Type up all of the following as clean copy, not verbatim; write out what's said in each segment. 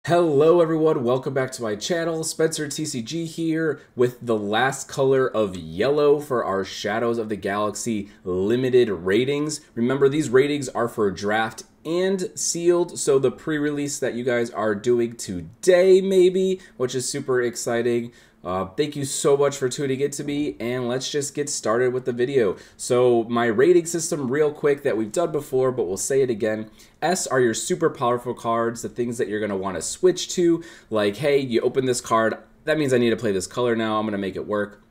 Hello everyone, welcome back to my channel. Spencer TCG here with the last color of yellow for our Shadows of the Galaxy limited ratings. Remember, these ratings are for draft and sealed, so the pre-release that you guys are doing today maybe, which is super exciting. Thank you so much for tuning in to me, and let's just get started with the video. So my rating system real quick that we've done before, but we'll say it again. S are your super powerful cards, the things that you're going to want to switch to, like, hey, you open this card, that means I need to play this color now, I'm going to make it work.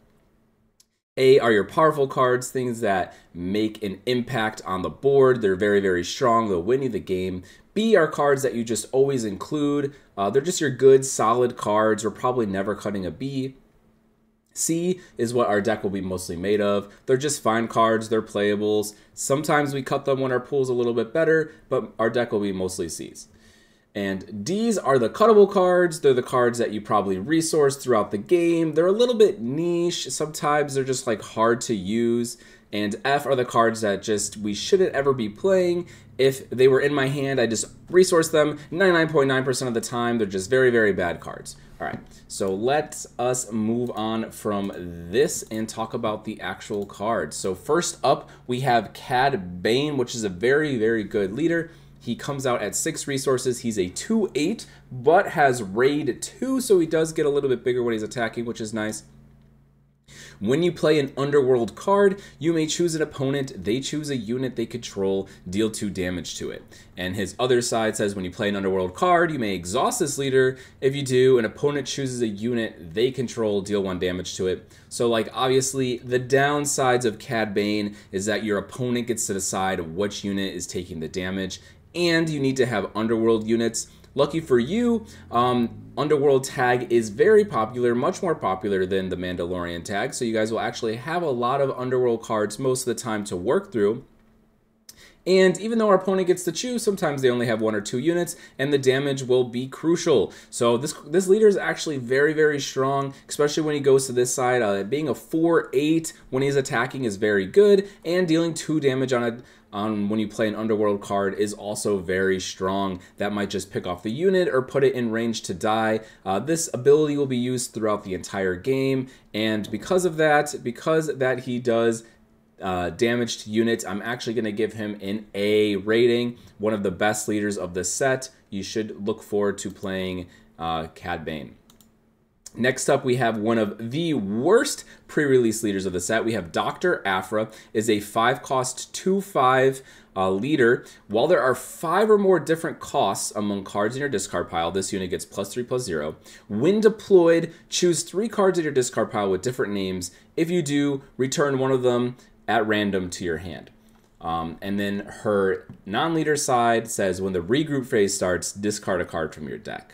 A are your powerful cards, things that make an impact on the board. They're very, very strong. They'll win you the game. B are cards that you just always include. They're just your good, solid cards. We're probably never cutting a B. C is what our deck will be mostly made of. They're just fine cards. They're playables. Sometimes we cut them when our pool's a little bit better, but our deck will be mostly Cs. And Ds are the cuttable cards. They're the cards that you probably resource throughout the game. They're a little bit niche. Sometimes they're just like hard to use. And F are the cards that just we shouldn't ever be playing. If they were in my hand, I just resource them 99.9% of the time. They're just very, very bad cards. All right, so let us move on from this and talk about the actual cards. So first up, we have Cad Bane, which is a very, very good leader. He comes out at 6 resources. He's a 2/8, but has raid 2, so he does get a little bit bigger when he's attacking, which is nice. When you play an Underworld card, you may choose an opponent, they choose a unit they control, deal 2 damage to it. And his other side says when you play an Underworld card, you may exhaust this leader. If you do, an opponent chooses a unit they control, deal 1 damage to it. So like obviously the downsides of Cad Bane is that your opponent gets to decide which unit is taking the damage, and you need to have Underworld units. Lucky for you, Underworld tag is very popular, much more popular than the Mandalorian tag, so you guys will actually have a lot of Underworld cards most of the time to work through. And even though our opponent gets to choose, sometimes they only have 1 or 2 units, and the damage will be crucial. So this leader is actually very, very strong, especially when he goes to this side. Being a 4/8 when he's attacking is very good, and dealing 2 damage on when you play an Underworld card is also very strong. That might just pick off the unit or put it in range to die. This ability will be used throughout the entire game, and because that he does damage to units, I'm actually going to give him an A rating. One of the best leaders of the set. You should look forward to playing Cad Bane. Next up, we have one of the worst pre-release leaders of the set. We have Dr. Aphra, is a 5-cost 2/5 leader. While there are 5 or more different costs among cards in your discard pile, this unit gets +3/+0. When deployed, choose 3 cards in your discard pile with different names. If you do, return one of them at random to your hand. And then her non-leader side says when the regroup phase starts, discard a card from your deck.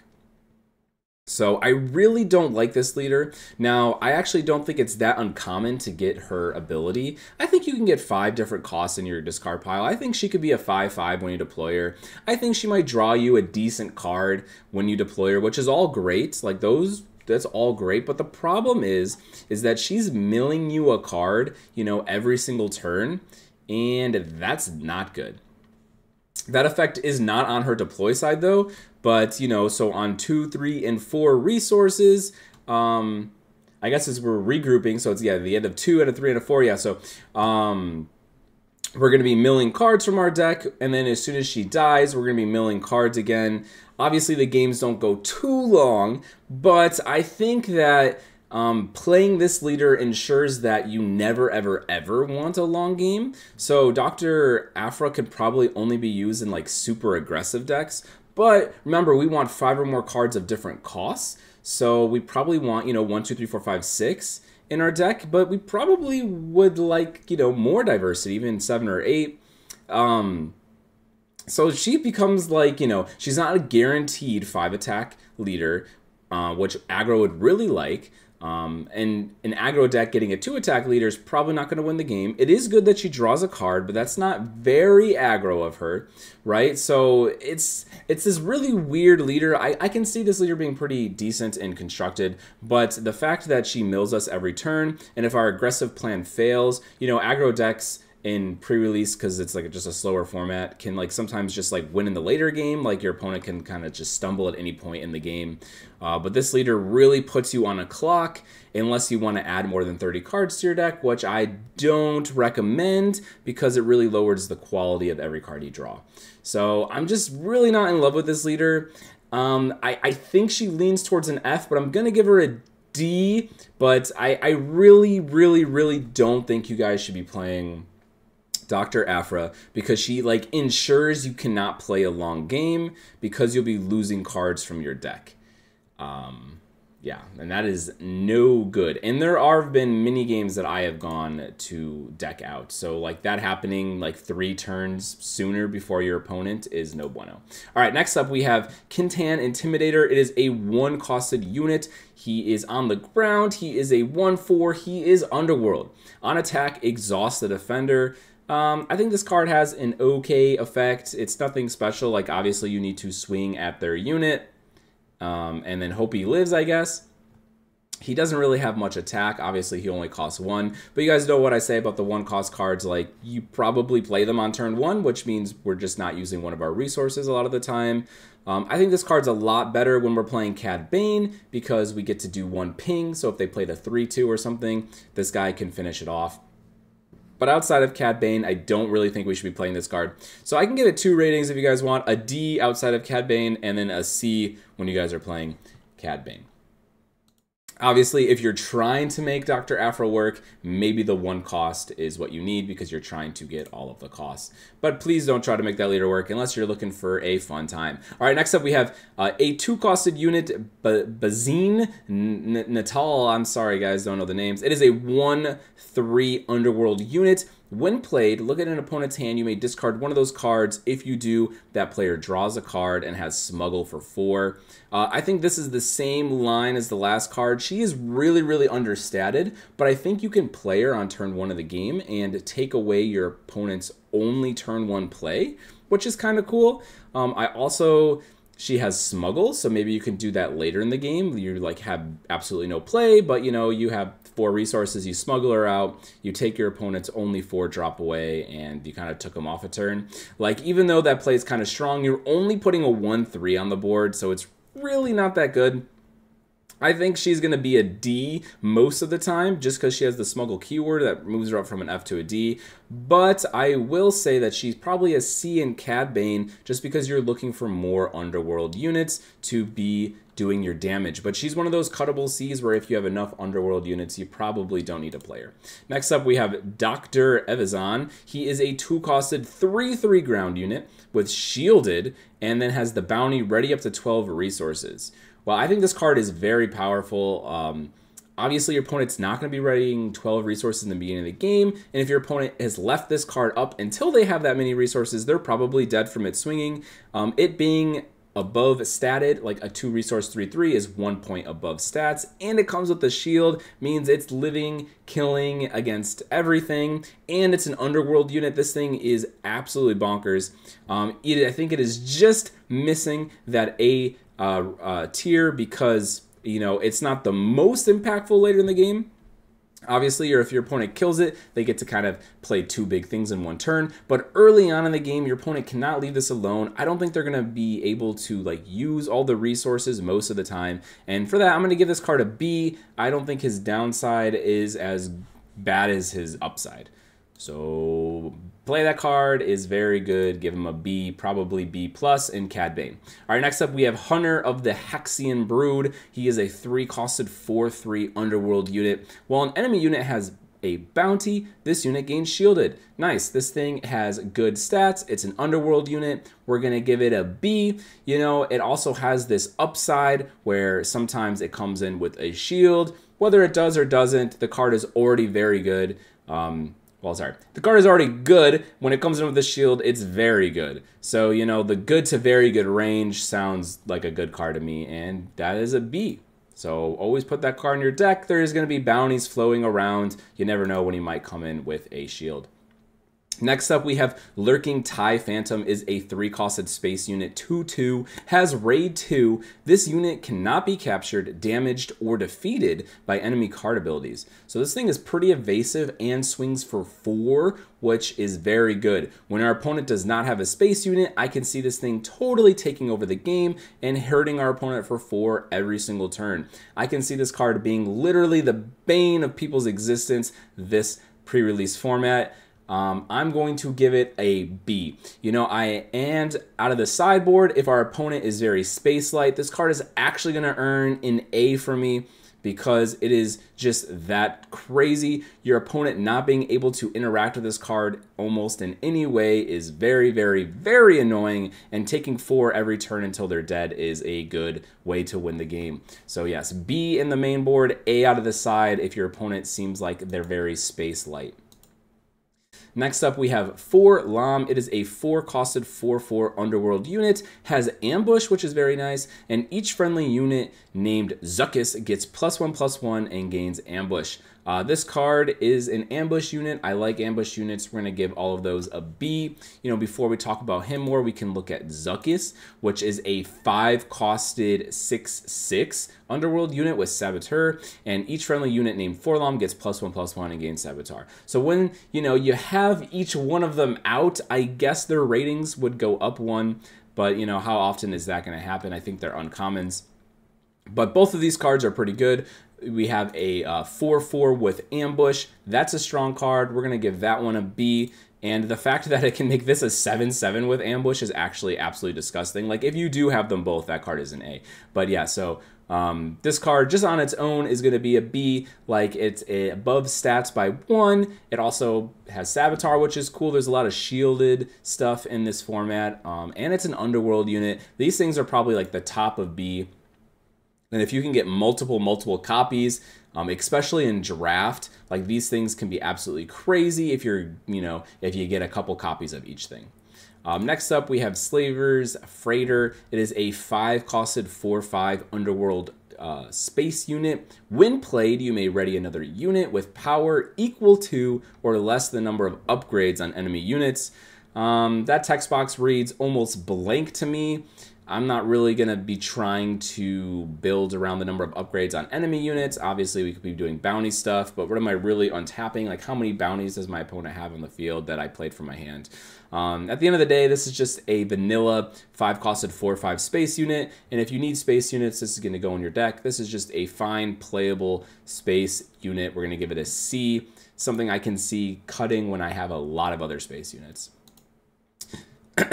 So I really don't like this leader. Now, I actually don't think it's that uncommon to get her ability. I think you can get 5 different costs in your discard pile. I think she could be a 5/5 when you deploy her. I think she might draw you a decent card when you deploy her, which is all great. Like that's all great, but the problem is that she's milling you a card, you know, every single turn, and that's not good. That effect is not on her deploy side though, but you know, so on 2, 3, and 4 resources, I guess as we're regrouping, so it's the end of 2 and a 3 and a 4, yeah. So we're gonna be milling cards from our deck, and then as soon as she dies, we're gonna be milling cards again. Obviously, the games don't go too long, but I think that playing this leader ensures that you never, ever, ever want a long game. So Dr. Aphra could probably only be used in like super aggressive decks. But remember, we want 5 or more cards of different costs. So we probably want, you know, 1, 2, 3, 4, 5, 6 in our deck. But we probably would like, you know, more diversity, even 7 or 8. So she becomes like, you know, she's not a guaranteed 5 attack leader, which aggro would really like. And an aggro deck getting a 2 attack leader is probably not going to win the game. It is good that she draws a card, but that's not very aggro of her, right? So it's this really weird leader. I can see this leader being pretty decent and constructed, but the fact that she mills us every turn, and if our aggressive plan fails, you know, aggro decks in pre-release, because it's like just a slower format, can like sometimes just like win in the later game. Like your opponent can kind of just stumble at any point in the game. But this leader really puts you on a clock unless you want to add more than 30 cards to your deck, which I don't recommend because it really lowers the quality of every card you draw. So I'm just really not in love with this leader. I think she leans towards an F, but I'm going to give her a D. But I really, really, really don't think you guys should be playing Dr. Aphra, because she like ensures you cannot play a long game because you'll be losing cards from your deck. Yeah, and that is no good. And there have been mini games that I have gone to deck out. So like that happening like 3 turns sooner before your opponent is no bueno. All right, next up we have Kintan Intimidator. It is a 1-costed unit. He is on the ground. He is a 1/4. He is Underworld. On attack, exhaust the defender. I think this card has an okay effect. It's nothing special. Like obviously you need to swing at their unit. And then hope he lives, I guess. He doesn't really have much attack. Obviously, he only costs 1. But you guys know what I say about the 1-cost cards. Like, you probably play them on turn 1, which means we're just not using one of our resources a lot of the time. I think this card's a lot better when we're playing Cad Bane because we get to do 1 ping. So if they played a 3/2 or something, this guy can finish it off. But outside of Cad Bane, I don't really think we should be playing this card. So I can give it 2 ratings if you guys want. A D outside of Cad Bane, and then a C when you guys are playing Cad Bane. Obviously, if you're trying to make Dr. Aphra work, maybe the 1 cost is what you need because you're trying to get all of the costs. But please don't try to make that leader work unless you're looking for a fun time. All right, next up we have a 2-costed unit, Bazine Natal. I'm sorry, guys, don't know the names. It is a 1/3 Underworld unit. When played, look at an opponent's hand. You may discard one of those cards. If you do, that player draws a card and has Smuggle for 4. I think this is the same line as the last card. She is really, really understated, but I think you can play her on turn 1 of the game and take away your opponent's only turn 1 play, which is kind of cool. She has Smuggle, so maybe you can do that later in the game. You like have absolutely no play, but you know, you have 4 resources, you smuggle her out, you take your opponent's only 4 drop away, and you kind of took them off a turn. Like, even though that play is kind of strong, you're only putting a 1/3 on the board, so it's really not that good. I think she's going to be a D most of the time just because she has the smuggle keyword that moves her up from an F to a D. But I will say that she's probably a C in Cad Bane just because you're looking for more Underworld units to be doing your damage. But she's one of those cuttable Cs where if you have enough Underworld units, you probably don't need a player. Next up, we have Dr. Evazan. He is a 2-costed 3/3 ground unit with Shielded and then has the bounty ready up to 12 resources. Well, I think this card is very powerful. Obviously, your opponent's not going to be readying 12 resources in the beginning of the game, and if your opponent has left this card up until they have that many resources, they're probably dead from it swinging. It being above statted, like a 2-resource 3/3 is 1 point above stats, and it comes with the shield, means it's living, killing against everything, and it's an Underworld unit. This thing is absolutely bonkers. I think it is just missing that A tier because, you know, it's not the most impactful later in the game. Obviously, or if your opponent kills it, they get to kind of play 2 big things in 1 turn. But early on in the game, your opponent cannot leave this alone. I don't think they're going to be able to like use all the resources most of the time. And for that, I'm going to give this card a B. I don't think his downside is as bad as his upside. So play that card is very good. Give him a B, probably B+ in Cad Bane. All right, next up we have Hunter of the Hexian Brood. He is a 3-costed 4/3 Underworld unit. While an enemy unit has a bounty, this unit gains Shielded. Nice, this thing has good stats. It's an Underworld unit. We're gonna give it a B. You know, it also has this upside where sometimes it comes in with a shield. Whether it does or doesn't, the card is already very good. The card is already good. When it comes in with the shield, it's very good. So, you know, the good to very good range sounds like a good card to me, and that is a B. So always put that card in your deck. There's going to be bounties flowing around. You never know when he might come in with a shield. Next up, we have Lurking TIE Phantom is a 3-costed space unit, 2/2, has Raid 2. This unit cannot be captured, damaged, or defeated by enemy card abilities. So this thing is pretty evasive and swings for 4, which is very good. When our opponent does not have a space unit, I can see this thing totally taking over the game and hurting our opponent for 4 every single turn. I can see this card being literally the bane of people's existence this pre-release format. I'm going to give it a B. And out of the sideboard, if our opponent is very space light, this card is actually going to earn an A for me because it is just that crazy. Your opponent not being able to interact with this card almost in any way is very, very, very annoying, and taking 4 every turn until they're dead is a good way to win the game. So yes, B in the main board, A out of the side if your opponent seems like they're very space light. Next up, we have 4 Lam. It is a 4-costed 4/4 Underworld unit, has Ambush, which is very nice, and each friendly unit named Zuckuss gets +1/+1 and gains Ambush. This card is an ambush unit. I like ambush units. We're going to give all of those a B. Before we talk about him more, we can look at Zuckuss, which is a 5-costed 6/6 Underworld unit with Saboteur, and each friendly unit named Forlom gets +1/+1 and gains Saboteur. So when you have each one of them out, I guess their ratings would go up 1, but how often is that going to happen? I think they're uncommons. But both of these cards are pretty good. We have a 4/4 with Ambush. That's a strong card. We're going to give that one a B. And the fact that it can make this a 7/7 with Ambush is actually absolutely disgusting. Like, if you do have them both, that card is an A. But yeah, so this card just on its own is going to be a B. Like, it's above stats by 1. It also has Saboteur, which is cool. There's a lot of shielded stuff in this format. And it's an Underworld unit. These things are probably like the top of B. And if you can get multiple copies, especially in draft, like, these things can be absolutely crazy if if you get a couple copies of each thing. Next up, we have Slaver's Freighter. It is a 5-costed 4/5 Underworld space unit. When played, you may ready another unit with power equal to or less than the number of upgrades on enemy units. That text box reads almost blank to me. I'm not really going to be trying to build around the number of upgrades on enemy units. Obviously, we could be doing bounty stuff, but what am I really untapping? Like, how many bounties does my opponent have on the field that I played from my hand? At the end of the day, this is just a vanilla 5-costed 4/5 space unit, and if you need space units, this is going to go in your deck. This is just a fine, playable space unit. We're going to give it a C, something I can see cutting when I have a lot of other space units.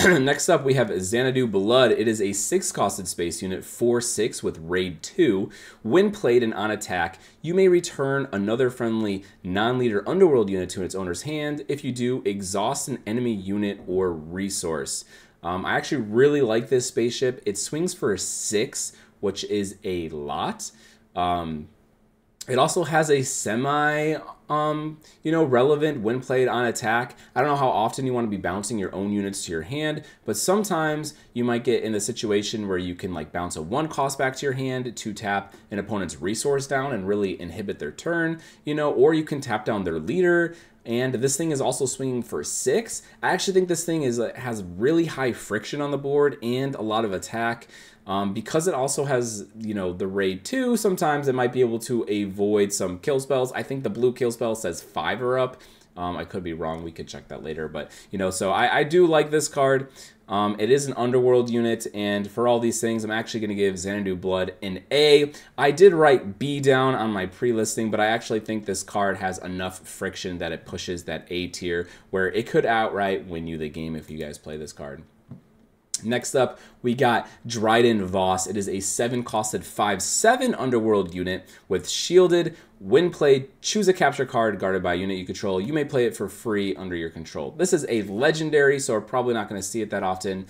Next up, we have Xanadu Blood. It is a 6-costed space unit, 4/6 with Raid 2. When played and on attack, you may return another friendly non-leader Underworld unit to its owner's hand. If you do, exhaust an enemy unit or resource. I actually really like this spaceship. It swings for 6, which is a lot. It also has a semi, relevant when played on attack. I don't know how often you want to be bouncing your own units to your hand, but sometimes you might get in a situation where you can like bounce a 1 cost back to your hand to tap an opponent's resource down and really inhibit their turn, or you can tap down their leader. And this thing is also swinging for 6. I actually think this thing has really high friction on the board and a lot of attack. Because it also has, the Raid 2, sometimes it might be able to avoid some kill spells. I think the blue kill spell says 5 or up. I could be wrong. We could check that later. But, so I do like this card. It is an Underworld unit, and for all these things, I'm actually going to give Xanadu Blood an A. I did write B down on my pre-listing, but I actually think this card has enough friction that it pushes that A tier, where it could outright win you the game if you guys play this card. Next up, we got Dryden Voss. It is a 7-costed 5/7 Underworld unit with shielded. When played, choose a capture card guarded by a unit you control. You may play it for free under your control. This is a legendary, so we're probably not going to see it that often.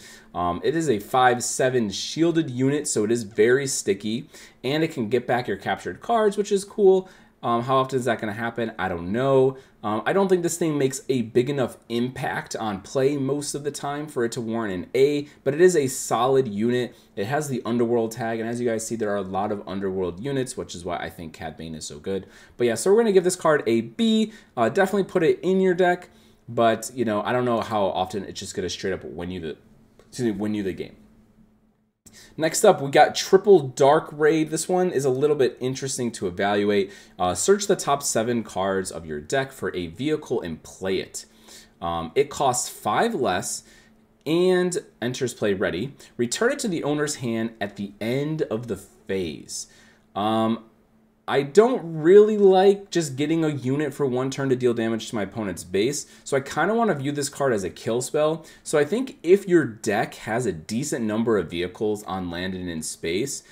It is a 5/7 shielded unit, so it is very sticky, and it can get back your captured cards, which is cool. How often is that going to happen? I don't know. I don't think this thing makes a big enough impact on play most of the time for it to warrant an A, but it is a solid unit. It has the Underworld tag, and as you guys see, there are a lot of Underworld units, which is why I think Cad Bane is so good. But yeah, so we're going to give this card a B. Definitely put it in your deck, but you know, I don't know how often it's just going to straight up win you the game. Next up, we got Triple Dark Raid. This one is a little bit interesting to evaluate. Search the top 7 cards of your deck for a vehicle and play it. It costs 5 less and enters play ready. Return it to the owner's hand at the end of the phase. I don't really like just getting a unit for 1 turn to deal damage to my opponent's base, so I kind of want to view this card as a kill spell. So I think if your deck has a decent number of vehicles on land and in space,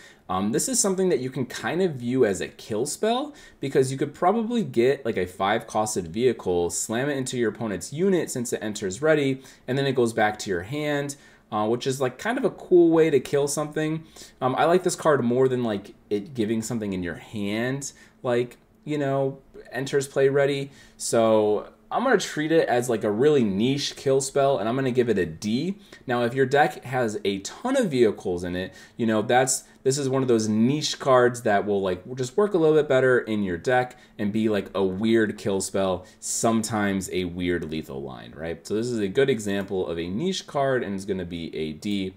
this is something that you can kind of view as a kill spell, because you could probably get like a 5-costed vehicle, slam it into your opponent's unit since it enters ready, and then it goes back to your hand. Which is like kind of a cool way to kill something. I like this card more than like it giving something in your hand, like, you know, enters play ready. So I'm going to treat it as like a really niche kill spell, and I'm going to give it a D. Now, if your deck has a ton of vehicles in it, you know, this is one of those niche cards that will like just work a little bit better in your deck and be like a weird kill spell, sometimes a weird lethal line, right? So this is a good example of a niche card, and it's going to be a D.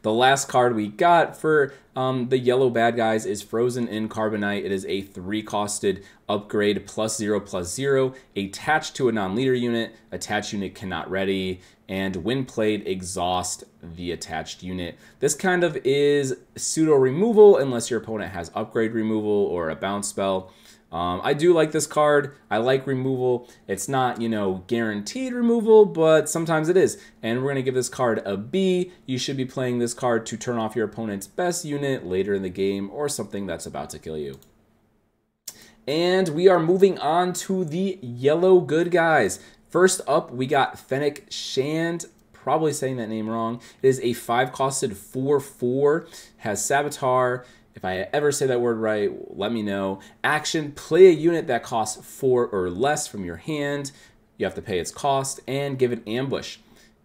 The last card we got for the yellow bad guys is Frozen in Carbonite. It is a 3-costed upgrade +0/+0, attached to a non-leader unit. Attached unit cannot ready, and when played, exhaust the attached unit. This kind of is pseudo removal unless your opponent has upgrade removal or a bounce spell. I do like this card. I like removal. It's not, you know, guaranteed removal, but sometimes it is. And we're going to give this card a B. You should be playing this card to turn off your opponent's best unit later in the game or something that's about to kill you. And we are moving on to the yellow good guys. First up, we got Fennec Shand. Probably saying that name wrong. It is a 5-costed 4/4. Has Saboteur. If I ever say that word right, let me know. Action, play a unit that costs 4 or less from your hand. You have to pay its cost, and give it ambush.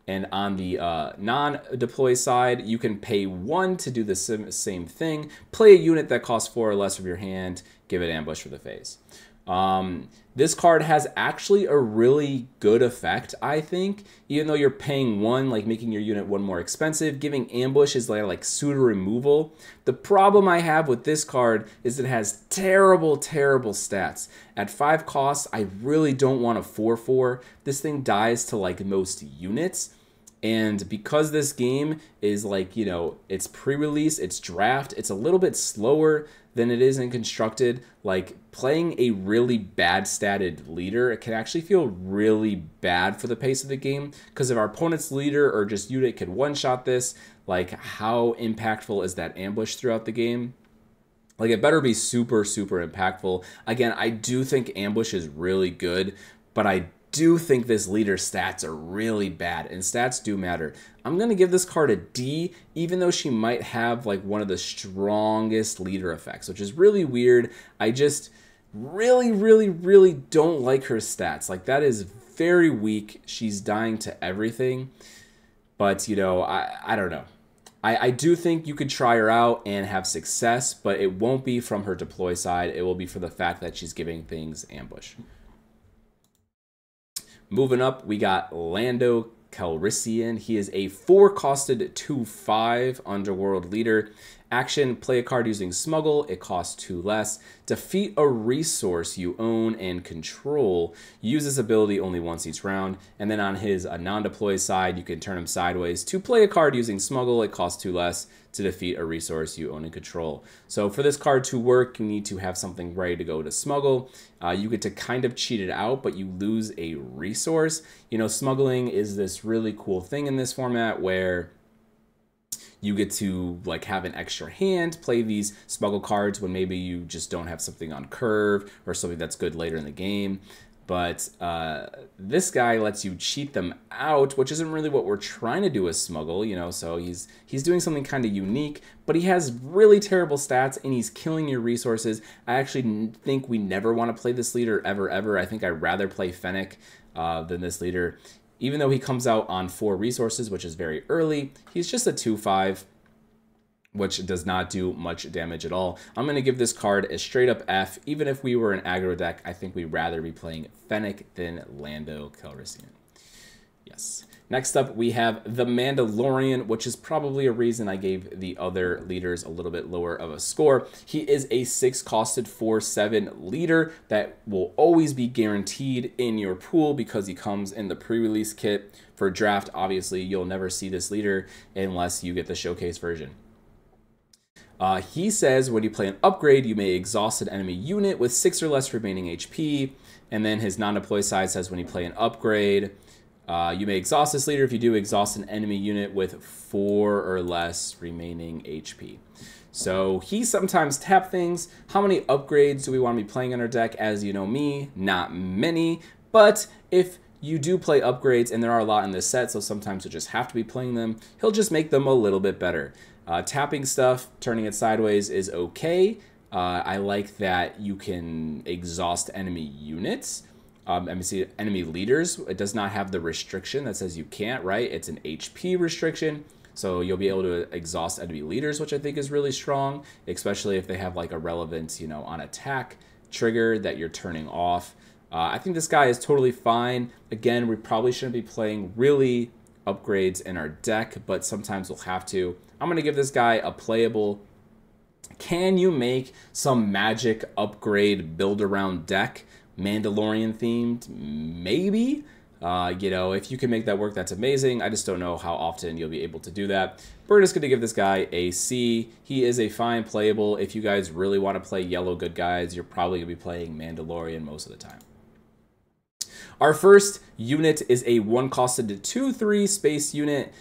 And on the non-deploy side, you can pay 1 to do the same thing. Play a unit that costs 4 or less from your hand. Give it ambush for the phase. This card has actually a really good effect, I think. Even though you're paying 1, like making your unit 1 more expensive, giving ambush is like pseudo removal. The problem I have with this card is it has terrible, terrible stats. At 5 costs, I really don't want a 4/4. This thing dies to like most units. And because this game is like, you know, it's pre-release, it's draft, it's a little bit slower than it is in constructed. Like playing a really bad statted leader, it can actually feel really bad for the pace of the game, because if our opponent's leader or just unit could one-shot this, like how impactful is that ambush throughout the game? Like it better be super, super impactful. Again, I do think ambush is really good, but I do think this leader stats are really bad, and stats do matter. I'm going to give this card a D, even though she might have like one of the strongest leader effects, which is really weird. I just really, really, really don't like her stats. Like that is very weak. She's dying to everything. But, you know, I don't know. I do think you could try her out and have success, but it won't be from her deploy side. It will be for the fact that she's giving things ambush. Moving up, we got Lando Calrissian. He is a 4-costed 2/5 underworld leader. Action, play a card using Smuggle. It costs 2 less. Defeat a resource you own and control. Use this ability only once each round. And then on his non-deploy side, you can turn him sideways to play a card using Smuggle. It costs 2 less to defeat a resource you own and control. So for this card to work, you need to have something ready to go to Smuggle. You get to kind of cheat it out, but you lose a resource. You know, smuggling is this really cool thing in this format where you get to like have an extra hand, play these smuggle cards when maybe you just don't have something on curve or something that's good later in the game. But this guy lets you cheat them out, which isn't really what we're trying to do with smuggle, you know, so he's doing something kind of unique, but he has really terrible stats and he's killing your resources. I actually think we never want to play this leader ever. I think I'd rather play Fennec than this leader. Even though he comes out on 4 resources, which is very early, he's just a 2/5. which does not do much damage at all. I'm going to give this card a straight up F. Even if we were an aggro deck, I think we'd rather be playing Fennec than Lando Calrissian. Yes. Next up, we have the Mandalorian, which is probably a reason I gave the other leaders a little bit lower of a score. He is a 6-costed 4/7 leader that will always be guaranteed in your pool because he comes in the pre-release kit. For draft, obviously, you'll never see this leader unless you get the showcase version. He says when you play an upgrade, you may exhaust an enemy unit with 6 or less remaining HP. And then his non-deploy side says when you play an upgrade, you may exhaust this leader if you do exhaust an enemy unit with 4 or less remaining HP. So he sometimes tap things. How many upgrades do we want to be playing on our deck? As you know me, not many. But if you do play upgrades, and there are a lot in this set, so sometimes you just have to be playing them, he'll just make them a little bit better. Tapping stuff, turning it sideways is okay. I like that you can exhaust enemy units. Enemy leaders. It does not have the restriction that says you can't, right? It's an HP restriction. So you'll be able to exhaust enemy leaders, which I think is really strong, especially if they have like a relevant, you know, on attack trigger that you're turning off. I think this guy is totally fine. Again, we probably shouldn't be playing really upgrades in our deck, but sometimes we'll have to. I'm going to give this guy a playable. Can you make some magic upgrade build around deck? Mandalorian themed? Maybe. You know, if you can make that work, that's amazing. I just don't know how often you'll be able to do that. We're just going to give this guy a C. He is a fine playable. If you guys really want to play yellow good guys, you're probably going to be playing Mandalorian most of the time. Our first unit is a 1-costed 2/3 space unit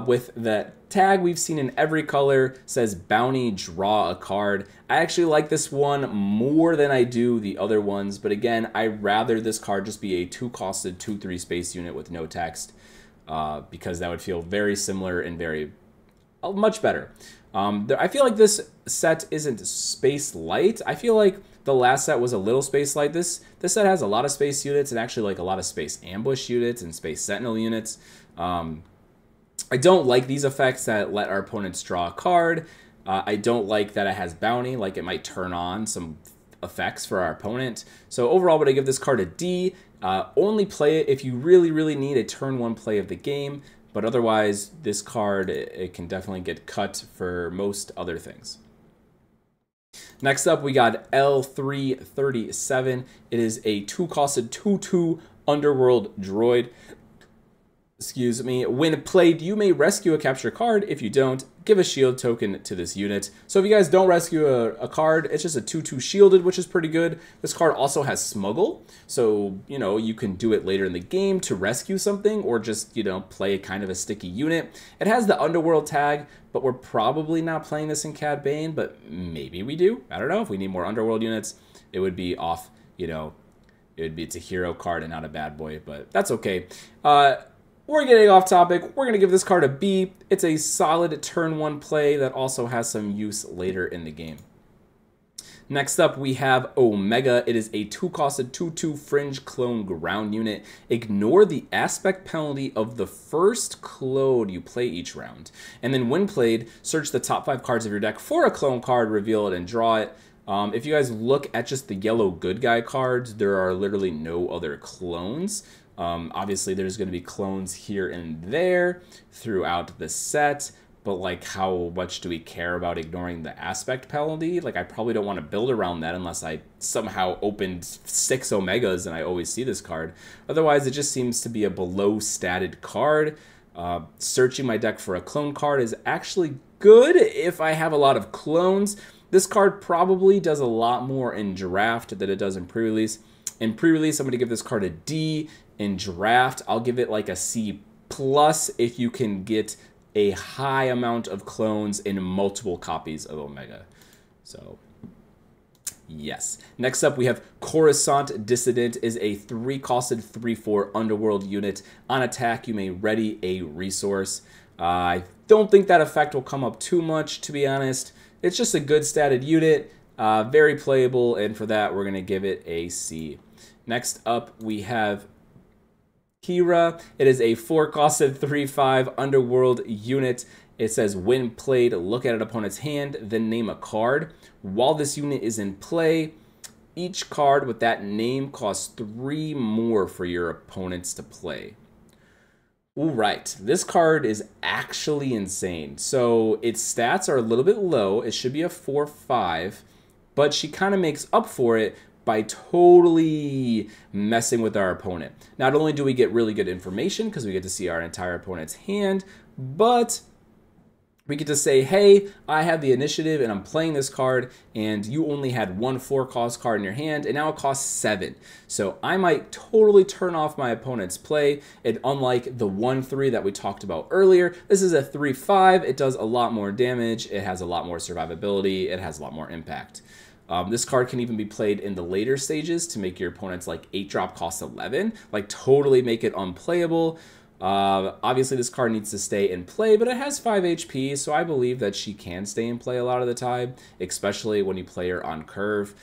with the tag we've seen in every color, says bounty, draw a card. I actually like this one more than I do the other ones, but again, I'd rather this card just be a 2-costed 2/3 space unit with no text because that would feel very similar and very much better. I feel like this set isn't space light. I feel like the last set was a little space light. This set has a lot of space units and actually like a lot of space ambush units and space sentinel units. I don't like these effects that let our opponents draw a card. I don't like that it has bounty, like it might turn on some effects for our opponent. So overall, would I give this card a D? Only play it if you really, really need a turn 1 play of the game. But otherwise, this card, it can definitely get cut for most other things. Next up, we got L337. It is a 2-costed 2/2 underworld droid. Excuse me. When played, you may rescue a capture card. If you don't, give a shield token to this unit. So if you guys don't rescue a card, it's just a 2/2 shielded, which is pretty good. This card also has smuggle. So, you know, you can do it later in the game to rescue something or just, you know, play kind of a sticky unit. It has the underworld tag, but we're probably not playing this in Cad Bane, but maybe we do. I don't know. If we need more underworld units, it would be off, you know, it's a hero card and not a bad boy, but that's okay. We're getting off topic. We're going to give this card a B. It's a solid turn 1 play that also has some use later in the game. Next up, we have Omega. It is a 2-costed 2/2 fringe clone ground unit. Ignore the aspect penalty of the first clone you play each round. And then when played, search the top 5 cards of your deck for a clone card, reveal it, and draw it. If you guys look at just the yellow good guy cards, there are literally no other clones. Obviously, there's going to be clones here and there throughout the set, but like how much do we care about ignoring the aspect penalty? Like I probably don't want to build around that unless I somehow opened 6 Omegas and I always see this card. Otherwise, it just seems to be a below statted card. Searching my deck for a clone card is actually good if I have a lot of clones. This card probably does a lot more in draft than it does in pre-release. In pre-release, I'm going to give this card a D. In draft, I'll give it like a C+ if you can get a high amount of clones in multiple copies of Omega. So, yes. Next up, we have Coruscant Dissident. Is a 3-costed 3/4 underworld unit. On attack, you may ready a resource. I don't think that effect will come up too much, to be honest. It's just a good statted unit, very playable, and for that, we're going to give it a C. Next up, we have Kira. It is a 4-costed 3/5 underworld unit, It says when played, look at an opponent's hand, then name a card. While this unit is in play, each card with that name costs 3 more for your opponents to play. All right, this card is actually insane. So its stats are a little bit low. It should be a 4/5, but she kind of makes up for it by totally messing with our opponent. Not only do we get really good information because we get to see our entire opponent's hand, but we get to say, hey, I have the initiative and I'm playing this card, and you only had 1 4-cost card in your hand, and now it costs 7. So I might totally turn off my opponent's play. And unlike the 1/3 that we talked about earlier, this is a 3/5. It does a lot more damage. It has a lot more survivability. It has a lot more impact. This card can even be played in the later stages to make your opponent's like 8-drop cost 11, like totally make it unplayable. Obviously this card needs to stay in play, but it has 5 HP, so I believe that she can stay in play a lot of the time, especially when you play her on curve.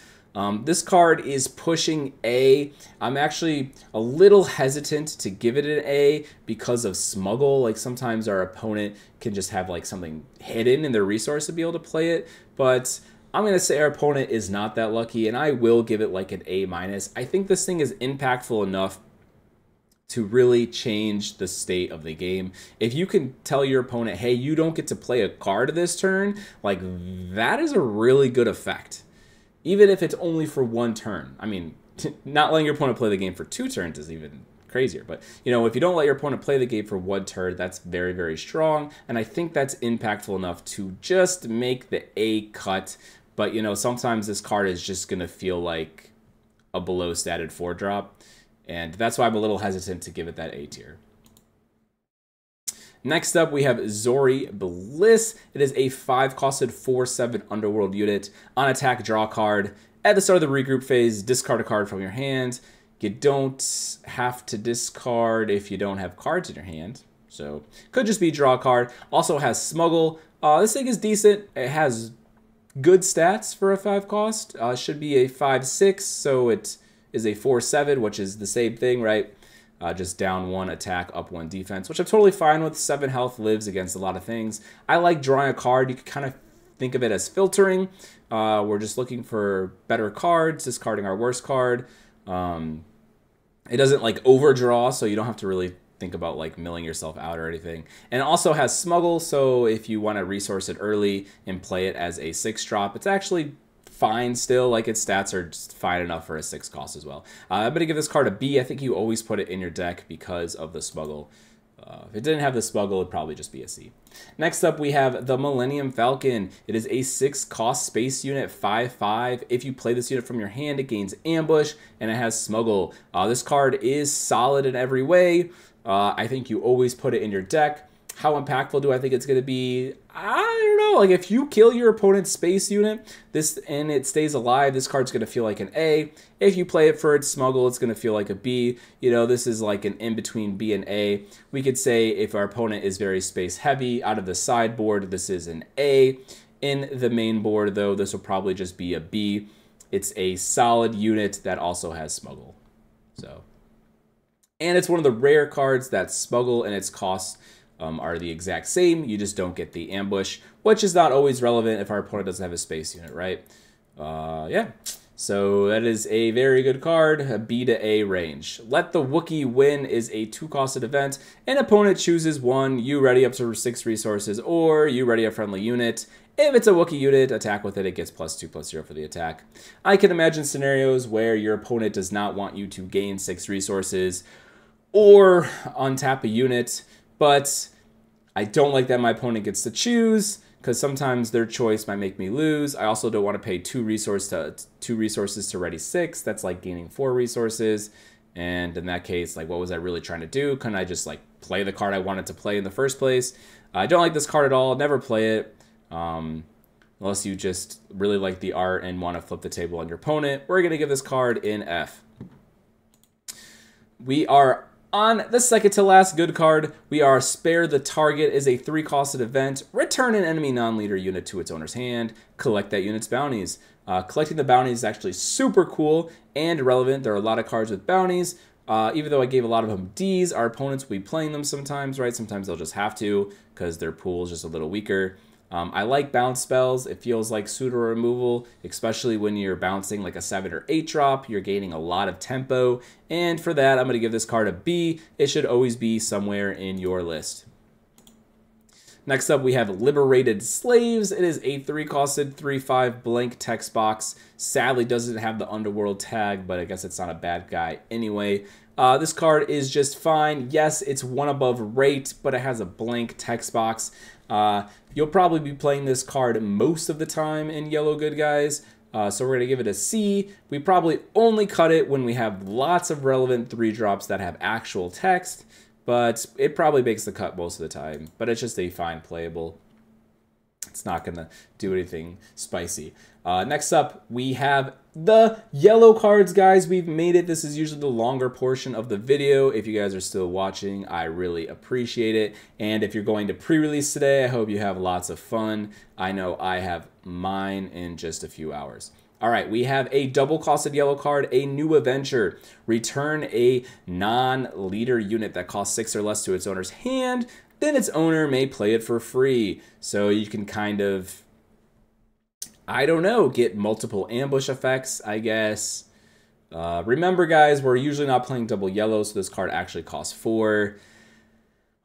This card is pushing A. I'm actually a little hesitant to give it an A because of smuggle. Like sometimes our opponent can just have like something hidden in their resource to be able to play it, but I'm going to say our opponent is not that lucky, and I will give it like an A-. I think this thing is impactful enough to really change the state of the game. If you can tell your opponent, hey, you don't get to play a card this turn, like that is a really good effect. Even if it's only for 1 turn. I mean, not letting your opponent play the game for 2 turns is even crazier. But, you know, if you don't let your opponent play the game for 1 turn, that's very, very strong. And I think that's impactful enough to just make the A cut. But, you know, sometimes this card is just going to feel like a below statted 4-drop. And that's why I'm a little hesitant to give it that A tier. Next up, we have Zori Bliss. It is a 5-costed 4/7 Underworld unit. On attack, draw a card. At the start of the regroup phase, discard a card from your hand. You don't have to discard if you don't have cards in your hand. So, could just be draw a card. Also has Smuggle. This thing is decent. It has good stats for a 5-cost. Should be a 5/6, so it is a 4/7, which is the same thing, right? Just down 1 attack, up 1 defense, which I'm totally fine with. 7 health, lives against a lot of things. I like drawing a card. You can kind of think of it as filtering. We're just looking for better cards, discarding our worst card. It doesn't like overdraw, so you don't have to really think about like milling yourself out or anything. And it also has Smuggle, so if you want to resource it early and play it as a 6-drop, it's actually fine still. Like its stats are just fine enough for a 6-cost as well. I'm going to give this card a B. I think you always put it in your deck because of the Smuggle. If it didn't have the Smuggle, it'd probably just be a C. Next up, we have the Millennium Falcon. It is a 6-cost space unit, 5/5. If you play this unit from your hand, it gains Ambush, and it has Smuggle. This card is solid in every way. I think you always put it in your deck. How impactful do I think it's going to be? I don't know. Like if you kill your opponent's space unit and it stays alive, this card's going to feel like an A. If you play it for its Smuggle, it's going to feel like a B. You know, this is like an in-between B and A. We could say if our opponent is very space heavy out of the sideboard, this is an A. In the main board, though, this will probably just be a B. It's a solid unit that also has Smuggle. So, and it's one of the rare cards that Smuggle and its costs are the exact same. You just don't get the Ambush, which is not always relevant if our opponent doesn't have a space unit, right? Yeah. So that is a very good card, a B to A range. Let the Wookiee Win is a 2-costed event. An opponent chooses 1, you ready up to 6 resources, or you ready a friendly unit. If it's a Wookiee unit, attack with it, it gets +2/+0 for the attack. I can imagine scenarios where your opponent does not want you to gain 6 resources or untap a unit, but I don't like that my opponent gets to choose because sometimes their choice might make me lose. I also don't want to pay 2 resources to ready 6. That's like gaining 4 resources. And in that case, like what was I really trying to do? Couldn't I just like play the card I wanted to play in the first place? I don't like this card at all. Never play it. Unless you just really like the art and want to flip the table on your opponent. We're going to give this card an F. We are on the second to last good card. We are Spare the Target is a 3-costed event. Return an enemy non-leader unit to its owner's hand. Collect that unit's bounties. Collecting the bounties is actually super cool and relevant. There are a lot of cards with bounties, Even though I gave a lot of them Ds, our opponents will be playing them sometimes, right? Sometimes they'll just have to because their pool is just a little weaker. I like bounce spells. It feels like pseudo removal, especially when you're bouncing like a 7 or 8 drop. You're gaining a lot of tempo. And for that, I'm going to give this card a B. It should always be somewhere in your list. Next up, we have Liberated Slaves. It is a 3-costed, 3/5 blank text box. Sadly, doesn't have the Underworld tag, but I guess it's not a bad guy anyway. This card is just fine. Yes, it's one above rate, but it has a blank text box. You'll probably be playing this card most of the time in Yellow Good Guys, so we're going to give it a C. We probably only cut it when we have lots of relevant 3-drops that have actual text, but it probably makes the cut most of the time. But it's just a fine playable. It's not going to do anything spicy. Next up, we have the yellow cards, guys. We've made it. This is usually the longer portion of the video. If you guys are still watching, I really appreciate it. And if you're going to pre-release today, I hope you have lots of fun. I know I have mine in just a few hours. All right, we have a double-costed yellow card, a new adventure. Return a non-leader unit that costs 6 or less to its owner's hand. Then its owner may play it for free. So you can kind of, I don't know, get multiple ambush effects, I guess. Remember, guys, we're usually not playing double yellow, so this card actually costs 4.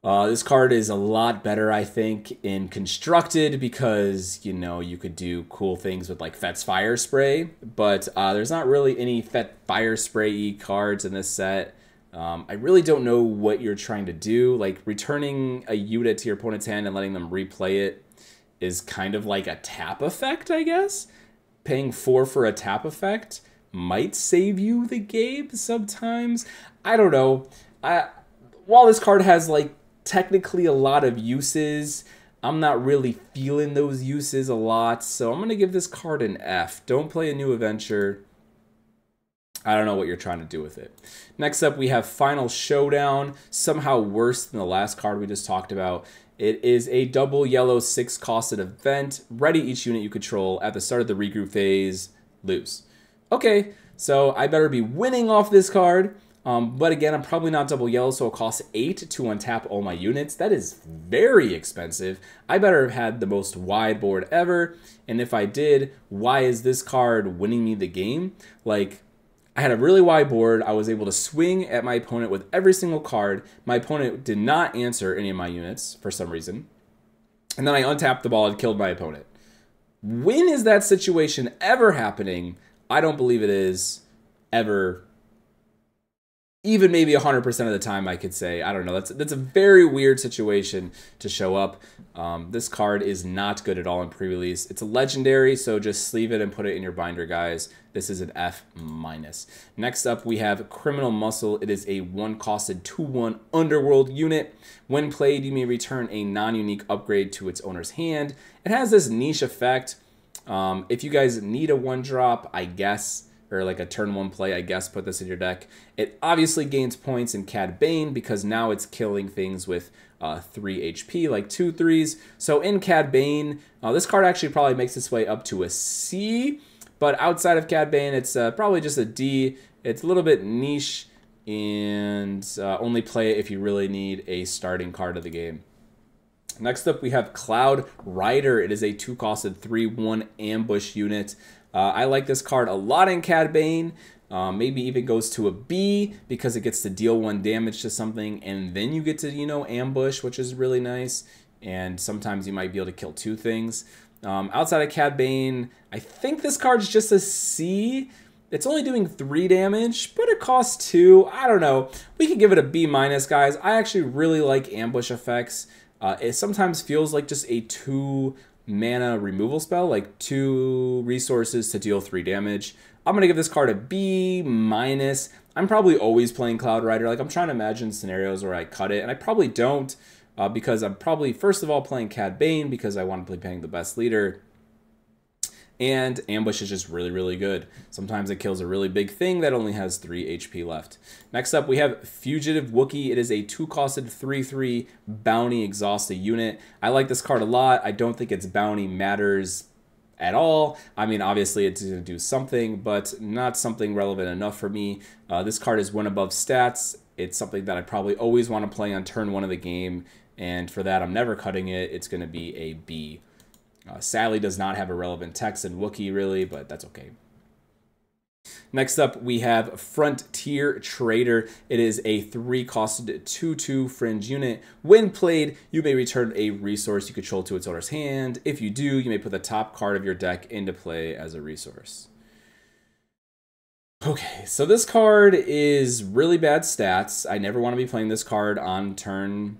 This card is a lot better, I think, in Constructed because, you know, you could do cool things with, like, Fet's Fire Spray, but there's not really any Fet Fire Spray-y cards in this set. I really don't know what you're trying to do. Like, returning a unit to your opponent's hand and letting them replay it is kind of like a tap effect, I guess. Paying 4 for a tap effect might save you the game sometimes. I don't know. While this card has, like, technically a lot of uses, I'm not really feeling those uses a lot, so I'm going to give this card an F. Don't play a new adventure. I don't know what you're trying to do with it. Next up, we have Final Showdown, somehow worse than the last card we just talked about. It is a double yellow 6-costed event. Ready each unit you control at the start of the regroup phase. Lose. Okay, so I better be winning off this card. But again, I'm probably not double yellow, so it costs 8 to untap all my units. That is very expensive. I better have had the most wide board ever. And if I did, why is this card winning me the game? Like, I had a really wide board. I was able to swing at my opponent with every single card. My opponent did not answer any of my units for some reason. And then I untapped the ball and killed my opponent. When is that situation ever happening? I don't believe it is ever. Even maybe 100% of the time, I could say. I don't know. That's a very weird situation to show up. This card is not good at all in pre-release. It's a legendary, so just sleeve it and put it in your binder, guys. This is an F-. Next up, we have Criminal Muscle. It is a 1-costed 2/1 Underworld unit. When played, you may return a non-unique upgrade to its owner's hand. It has this niche effect. If you guys need a 1-drop, I guess, or like a turn 1 play, I guess, put this in your deck. It obviously gains points in Cad Bane because now it's killing things with 3 HP, like 2 3s. So in Cad Bane, this card actually probably makes its way up to a C, but outside of Cad Bane, it's probably just a D. It's a little bit niche, and only play it if you really need a starting card of the game. Next up, we have Cloud Rider. It is a 2-costed 3/1 ambush unit. I like this card a lot in Cad Bane. Maybe even goes to a B because it gets to deal 1 damage to something, and then you get to, you know, ambush, which is really nice. And sometimes you might be able to kill 2 things. Outside of Cad Bane, I think this card's just a C. It's only doing 3 damage, but it costs 2. I don't know. We could give it a B-, guys. I actually really like ambush effects. It sometimes feels like just a 2-mana removal spell, like 2 resources to deal 3 damage. I'm going to give this card a B-. I'm probably always playing Cloud Rider. Like, I'm trying to imagine scenarios where I cut it, and I probably don't because I'm probably, first of all, playing Cad Bane because I want to play playing the best leader. And ambush is just really, really good. Sometimes it kills a really big thing that only has 3 HP left. Next up, we have Fugitive Wookiee. It is a 2-costed 3/3 bounty exhausted unit. I like this card a lot. I don't think its bounty matters at all. I mean, obviously it's going to do something, but not something relevant enough for me. This card is 1 above stats. It's something that I probably always want to play on turn 1 of the game, and for that I'm never cutting it. It's going to be a B. Sadly does not have a relevant text in Wookiee really, but that's okay. Next up, we have Frontier Trader. It is a 3-costed 2/2 fringe unit. When played, you may return a resource you control to its owner's hand. If you do, you may put the top card of your deck into play as a resource. Okay, so this card is really bad stats. I never want to be playing this card on turn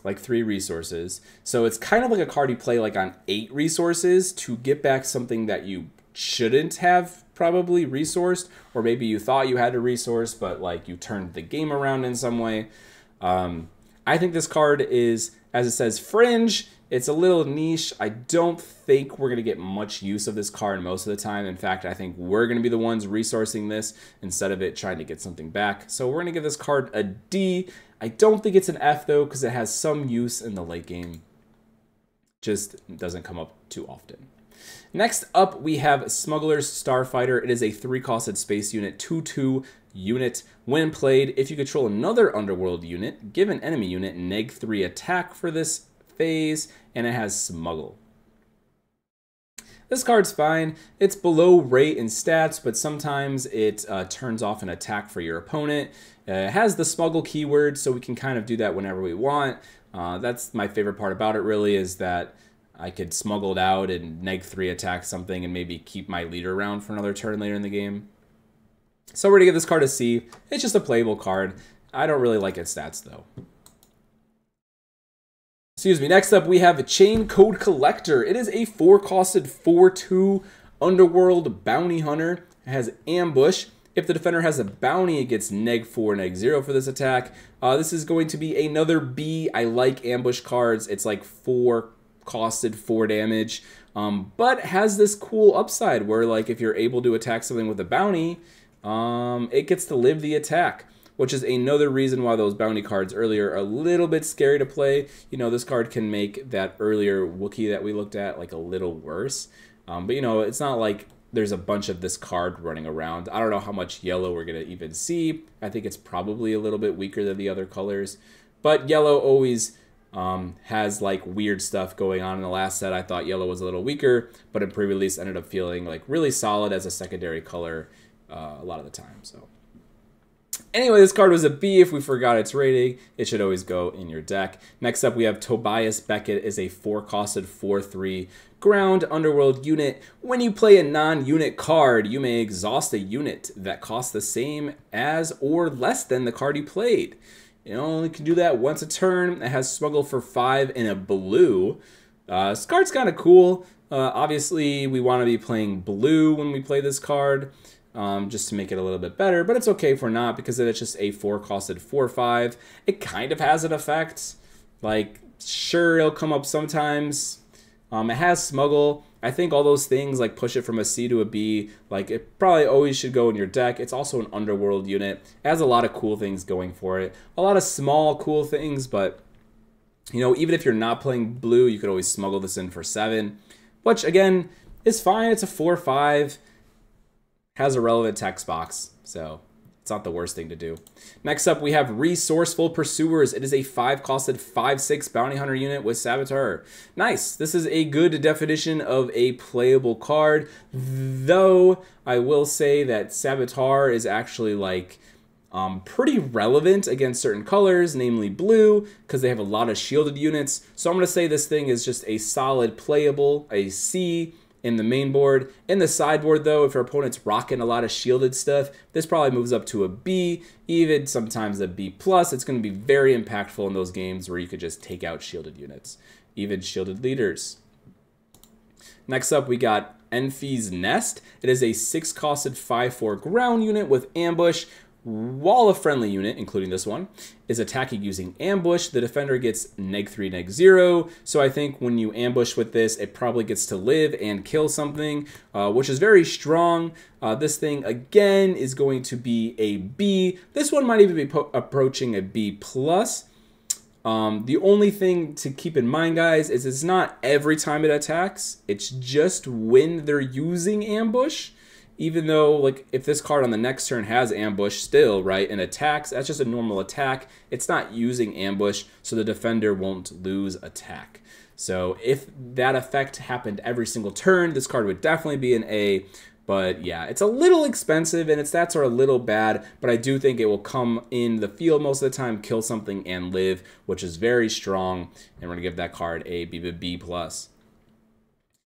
like 3 resources. So it's kind of like a card you play like on 8 resources to get back something that you shouldn't have probably resourced, or maybe you thought you had a resource, but like you turned the game around in some way. I think this card is, as it says, fringe. It's a little niche. I don't think we're going to get much use of this card most of the time. In fact, I think we're going to be the ones resourcing this instead of it trying to get something back. So we're going to give this card a D. I don't think it's an F though, because it has some use in the late game. Just doesn't come up too often. Next up, we have Smuggler's Starfighter. It is a 3-costed space unit, 2/2 unit. When played, if you control another underworld unit, give an enemy unit -3 attack for this phase, and it has Smuggle. This card's fine. It's below rate in stats, but sometimes it turns off an attack for your opponent. It has the Smuggle keyword, so we can kind of do that whenever we want. That's my favorite part about it, really, is that I could smuggle it out and -3 attack something and maybe keep my leader around for another turn later in the game. So we're going to give this card a C. It's just a playable card. I don't really like its stats, though. Excuse me. Next up, we have a Chain Code Collector. It is a 4-costed 4/2 Underworld Bounty Hunter. It has Ambush. If the defender has a bounty, it gets -4, -0 for this attack. This is going to be another B. I like Ambush cards. It's like 4-costed 4 damage, but has this cool upside where, like, if you're able to attack something with a bounty, it gets to live the attack, which is another reason why those bounty cards earlier are a little bit scary to play. You know, this card can make that earlier Wookiee that we looked at like a little worse, but you know, it's not like there's a bunch of this card running around. I don't know how much yellow we're going to even see. I think it's probably a little bit weaker than the other colors, but yellow always has like weird stuff going on. In the last set, I thought yellow was a little weaker, but in pre-release ended up feeling like really solid as a secondary color a lot of the time. So anyway, this card was a B. If we forgot its rating, it should always go in your deck. Next up, we have Tobias Beckett. Is a 4-costed 4/3 ground underworld unit. When you play a non-unit card, you may exhaust a unit that costs the same as or less than the card you played. You only can do that once a turn. It has Smuggle for 5 in a blue. This card's kind of cool. Obviously, we want to be playing blue when we play this card, just to make it a little bit better, but it's okay if we're not, because it's just a 4-costed 4/5. It kind of has an effect. Like, sure, it'll come up sometimes. It has Smuggle. I think all those things like push it from a C to a B. Like, it probably always should go in your deck. It's also an underworld unit. It has a lot of cool things going for it. A lot of small cool things, but you know, even if you're not playing blue, you could always smuggle this in for 7, which again is fine. It's a 4/5. Has a relevant text box, so it's not the worst thing to do. Next up, we have Resourceful Pursuers. It is a 5-costed 5/6 bounty hunter unit with Saboteur. Nice. This is a good definition of a playable card, though I will say that Saboteur is actually like pretty relevant against certain colors, namely blue, because they have a lot of shielded units. So I'm going to say this thing is just a solid playable, a C in the main board. In the sideboard, though, if your opponent's rocking a lot of shielded stuff, this probably moves up to a B, even sometimes a B+. It's going to be very impactful in those games where you could just take out shielded units, even shielded leaders. Next up, we got Enfi's Nest. It is a 6-costed 5/4 ground unit with Ambush. While a friendly unit, including this one, is attacking using Ambush, the defender gets -3, -0. So I think when you ambush with this, it probably gets to live and kill something, which is very strong. This thing, again, is going to be a B. This one might even be approaching a B+. The only thing to keep in mind, guys, is it's not every time it attacks. It's just when they're using ambush. Even though, like, if this card on the next turn has ambush still, right, and attacks, that's just a normal attack. It's not using ambush, so the defender won't lose attack. So if that effect happened every single turn, this card would definitely be an A. But yeah, it's a little expensive and its stats are a little bad, but I do think it will come in the field most of the time, kill something and live, which is very strong. And we're gonna give that card a B+.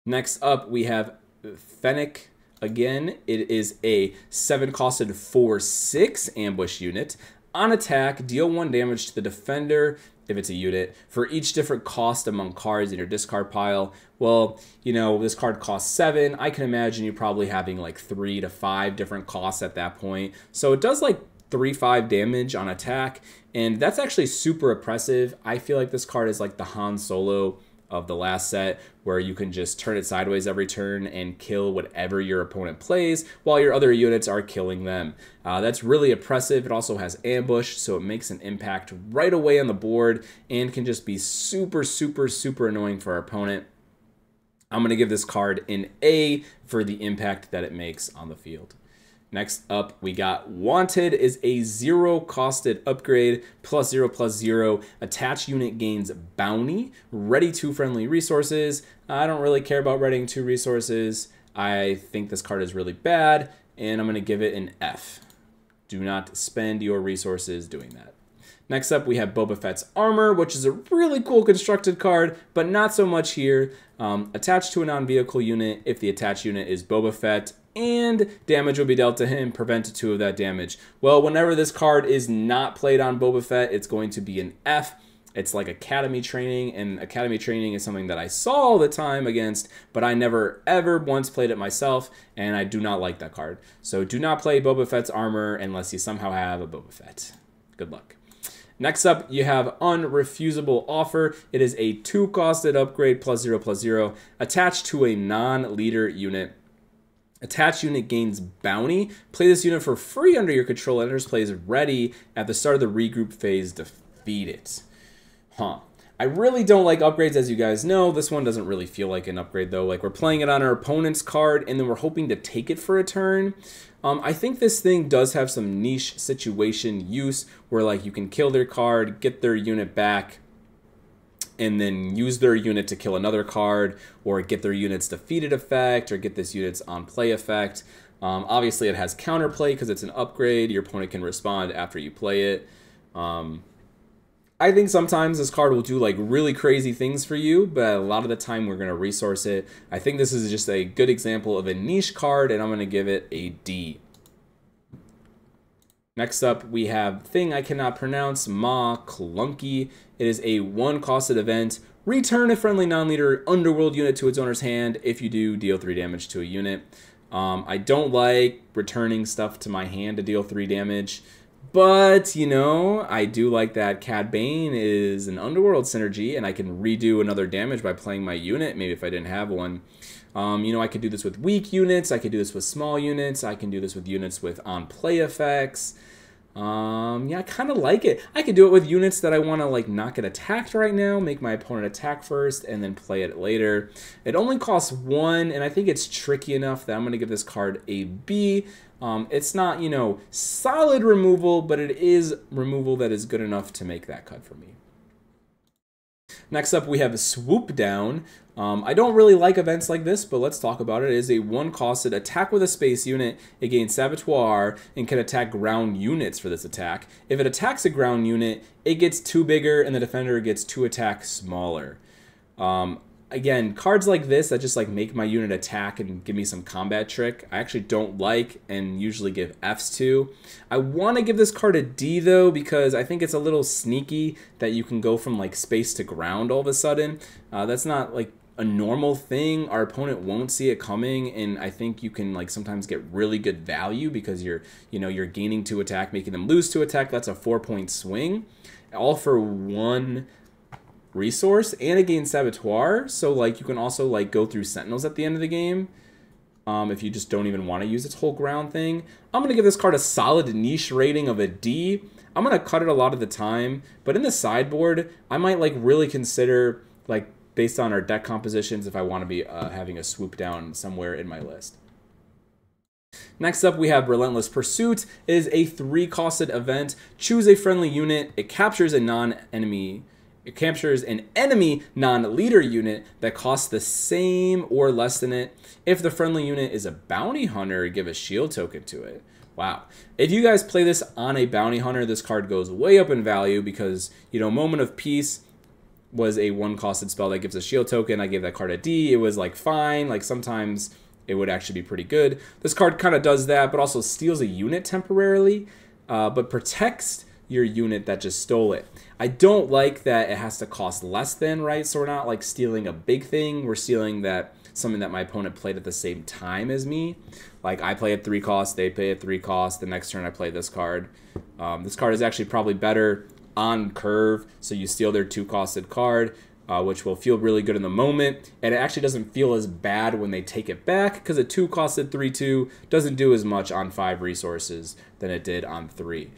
Next up, we have Fennec. Again, it is a 7-costed 4/6 ambush unit. On attack, deal 1 damage to the defender if it's a unit for each different cost among cards in your discard pile. Well, you know, this card costs 7. I can imagine you probably having like 3 to 5 different costs at that point. So it does like 3/5 damage on attack, and that's actually super oppressive. I feel like this card is like the Han Solo of the last set, where you can just turn it sideways every turn and kill whatever your opponent plays while your other units are killing them. That's really oppressive. It also has ambush, so it makes an impact right away on the board and can just be super, super, super annoying for our opponent. I'm going to give this card an A for the impact that it makes on the field. Next up, we got Wanted is a 0-costed upgrade, +0/+0. Attached unit gains bounty, ready 2 friendly resources. I don't really care about readying 2 resources. I think this card is really bad, and I'm going to give it an F. Do not spend your resources doing that. Next up, we have Boba Fett's Armor, which is a really cool constructed card, but not so much here. Attached to a non-vehicle unit if the attached unit is Boba Fett, and damage will be dealt to him, prevent 2 of that damage. Well, whenever this card is not played on Boba Fett, it's going to be an F. It's like Academy Training, and Academy Training is something that I saw all the time against, but I never ever once played it myself, and I do not like that card. So do not play Boba Fett's Armor unless you somehow have a Boba Fett. Good luck. Next up, you have Unrefusable Offer. It is a 2-costed upgrade, +0/+0, attached to a non-leader unit. Attached unit gains bounty. Play this unit for free under your control. Enters plays ready at the start of the regroup phase. Defeat it. I really don't like upgrades, as you guys know. This one doesn't really feel like an upgrade, though. Like, we're playing it on our opponent's card, and then we're hoping to take it for a turn. I think this thing does have some niche situation use, where, like, you can kill their card, get their unit back, and then use their unit to kill another card, or get their unit's defeated effect, or get this unit's on play effect. Obviously, it has counterplay because it's an upgrade. Your opponent can respond after you play it. I think sometimes this card will do like really crazy things for you, but a lot of the time we're going to resource it. I think this is just a good example of a niche card, and I'm going to give it a D. Next up, we have thing I cannot pronounce, Ma Clunky. It is a 1-costed event. Return a friendly non-leader underworld unit to its owner's hand. If you do, deal 3 damage to a unit. I don't like returning stuff to my hand to deal 3 damage. But, you know, I do like that Cad Bane is an underworld synergy, and I can redo another damage by playing my unit, maybe if I didn't have one. You know, I could do this with weak units, I could do this with small units, I can do this with units with on-play effects. Yeah, I kind of like it. I could do it with units that I want to, like, not get attacked right now, make my opponent attack first, and then play it later. It only costs 1, and I think it's tricky enough that I'm going to give this card a B. It's not, you know, solid removal, but it is removal that is good enough to make that cut for me. Next up, we have Swoop Down. I don't really like events like this, but let's talk about it. It is a 1-costed attack with a space unit. It gains Saboteur and can attack ground units for this attack. If it attacks a ground unit, it gets 2 bigger and the defender gets 2 attacks smaller. Again, cards like this that just like make my unit attack and give me some combat trick, I actually don't like and usually give Fs to. I want to give this card a D though, because I think it's a little sneaky that you can go from like space to ground all of a sudden. That's not like a normal thing. Our opponent won't see it coming, and I think you can like sometimes get really good value because you're gaining 2 attack, making them lose 2 attack. That's a 4-point swing, all for 1 resource, and it gains Saboteur, so like you can also like go through Sentinels at the end of the game. if you just don't even want to use its whole ground thing. I'm going to give this card a solid niche rating of a D. I'm going to cut it a lot of the time, but in the sideboard, I might like really consider, like based on our deck compositions, if I want to be having a swoop down somewhere in my list. Next up, we have Relentless Pursuit. It is a 3-costed event. Choose a friendly unit. It captures a non-enemy. It captures an enemy non-leader unit that costs the same or less than it. If the friendly unit is a bounty hunter, give a shield token to it. Wow. If you guys play this on a bounty hunter, this card goes way up in value because, you know, Moment of Peace was a 1-costed spell that gives a shield token. I gave that card a D. It was like fine. Like sometimes it would actually be pretty good. This card kind of does that, but also steals a unit temporarily, but protects your unit that just stole it. I don't like that it has to cost less than, right? So we're not like stealing a big thing. We're stealing that something that my opponent played at the same time as me. Like I play at 3 cost, they play at 3 cost. The next turn I play this card. This card is actually probably better on curve, so you steal their 2-costed card. Which will feel really good in the moment, and it actually doesn't feel as bad when they take it back because a 2-costed 3/2 doesn't do as much on 5 resources than it did on 3.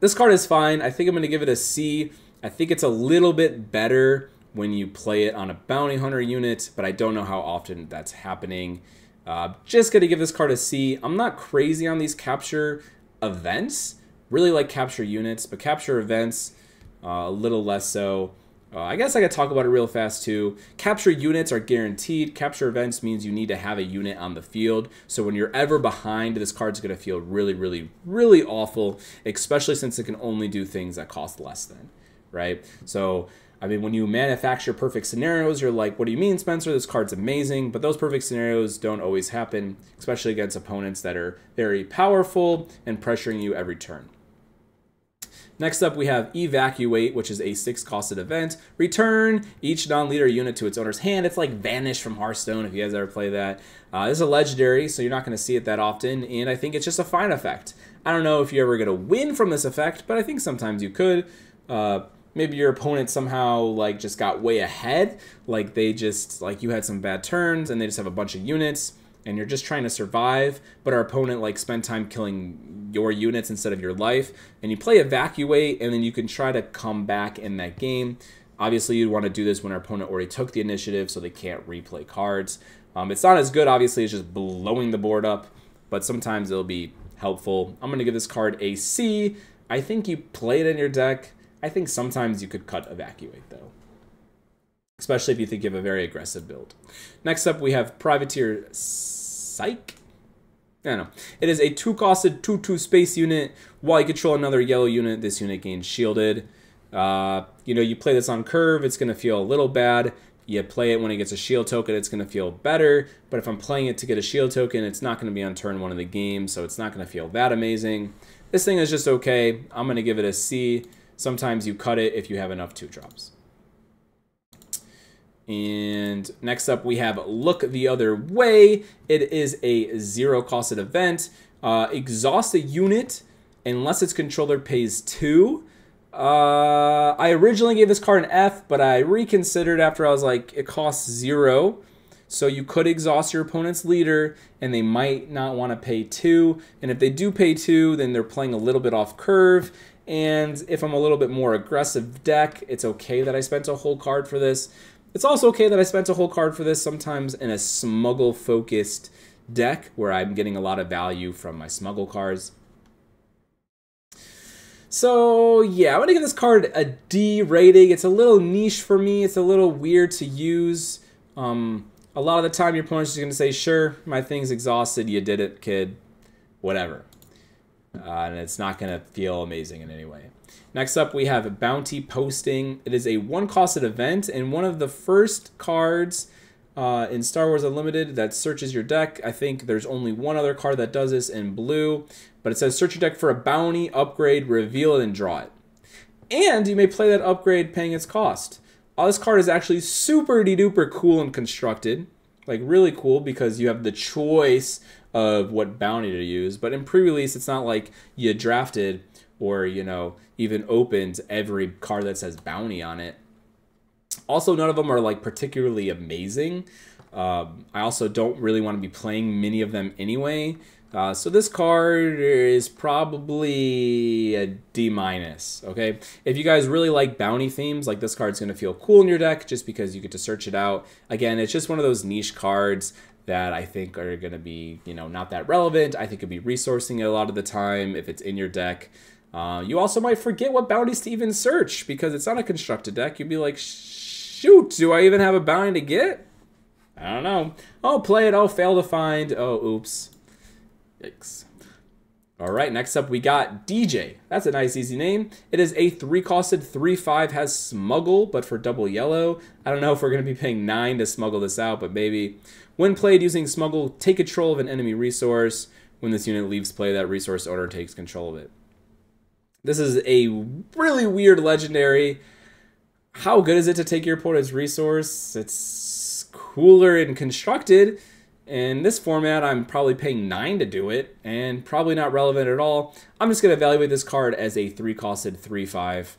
This card is fine. I think I'm going to give it a C. I think it's a little bit better when you play it on a bounty hunter unit, but I don't know how often that's happening. Just going to give this card a C. I'm not crazy on these capture events. Really like capture units, but capture events, a little less so. I guess I could talk about it real fast too. Capture units are guaranteed. Capture events means you need to have a unit on the field. So when you're ever behind, this card's going to feel really, really, really awful, especially since it can only do things that cost less than, right? So, I mean, when you manufacture perfect scenarios, you're like, what do you mean, Spencer? This card's amazing. But those perfect scenarios don't always happen, especially against opponents that are very powerful and pressuring you every turn. Next up, we have Evacuate, which is a 6-costed event. Return each non-leader unit to its owner's hand. It's like Vanish from Hearthstone, if you guys ever play that. This is a legendary, so you're not going to see it that often, and I think it's just a fine effect. I don't know if you're ever going to win from this effect, but I think sometimes you could. Maybe your opponent somehow like just got way ahead, like they just, like you had some bad turns, and they just have a bunch of units, and you're just trying to survive, but our opponent like spent time killing your units instead of your life, and you play Evacuate, and then you can try to come back in that game. Obviously, you'd want to do this when our opponent already took the initiative, so they can't replay cards. It's not as good, obviously, as just blowing the board up, but sometimes it'll be helpful. I'm going to give this card a C. I think you play it in your deck. I think sometimes you could cut Evacuate, though, especially if you think you have a very aggressive build. Next up, we have Privateer Psych. I don't know. It is a 2-costed 2/2 space unit. While you control another yellow unit, this unit gains shielded. You know, you play this on curve, it's going to feel a little bad. You play it when it gets a shield token, it's going to feel better. But if I'm playing it to get a shield token, it's not going to be on turn 1 of the game, so it's not going to feel that amazing. This thing is just okay. I'm going to give it a C. Sometimes you cut it if you have enough 2-drops. And next up, we have Look the Other Way. It is a 0-costed event. Exhaust a unit unless its controller pays 2. I originally gave this card an F, but I reconsidered after I was like, it costs 0. So you could exhaust your opponent's leader, and they might not want to pay 2. And if they do pay 2, then they're playing a little bit off curve. And if I'm a little bit more aggressive deck, it's okay that I spent a whole card for this. It's also okay that I spent a whole card for this sometimes in a smuggle-focused deck where I'm getting a lot of value from my smuggle cards. So, yeah, I'm going to give this card a D rating. It's a little niche for me. It's a little weird to use. A lot of the time, your opponent's just going to say, sure, my thing's exhausted. You did it, kid. Whatever. And it's not going to feel amazing in any way. Next up, we have Bounty Posting. It is a 1-costed event, and one of the first cards in Star Wars Unlimited that searches your deck. I think there's only one other card that does this in blue, but it says search your deck for a bounty, upgrade, reveal it, and draw it. And you may play that upgrade paying its cost. This card is actually super duper cool and constructed. Like really cool because you have the choice of what bounty to use. But in pre-release, it's not like you drafted or, you know, even opened every card that says bounty on it. Also, none of them are like particularly amazing. I also don't really want to be playing many of them anyway. So this card is probably a D-. Okay, if you guys really like bounty themes, like this card's going to feel cool in your deck just because you get to search it out. Again, it's just one of those niche cards that I think are going to be, you know, not that relevant. I think it'd be resourcing it a lot of the time if it's in your deck. You also might forget what bounties to even search because it's not a constructed deck. You'd be like, shoot, do I even have a bounty to get? I don't know. Oh, play it. Oh, fail to find. Oh, oops. Yikes. All right, next up we got DJ. That's a nice, easy name. It is a 3-costed 3/5, has smuggle, but for double yellow. I don't know if we're going to be paying 9 to smuggle this out, but maybe. When played using smuggle, take control of an enemy resource. When this unit leaves play, that resource owner takes control of it. This is a really weird legendary. How good is it to take your opponent's resource? It's cooler and constructed. In this format, I'm probably paying 9 to do it, and probably not relevant at all. I'm just going to evaluate this card as a 3-costed 3/5.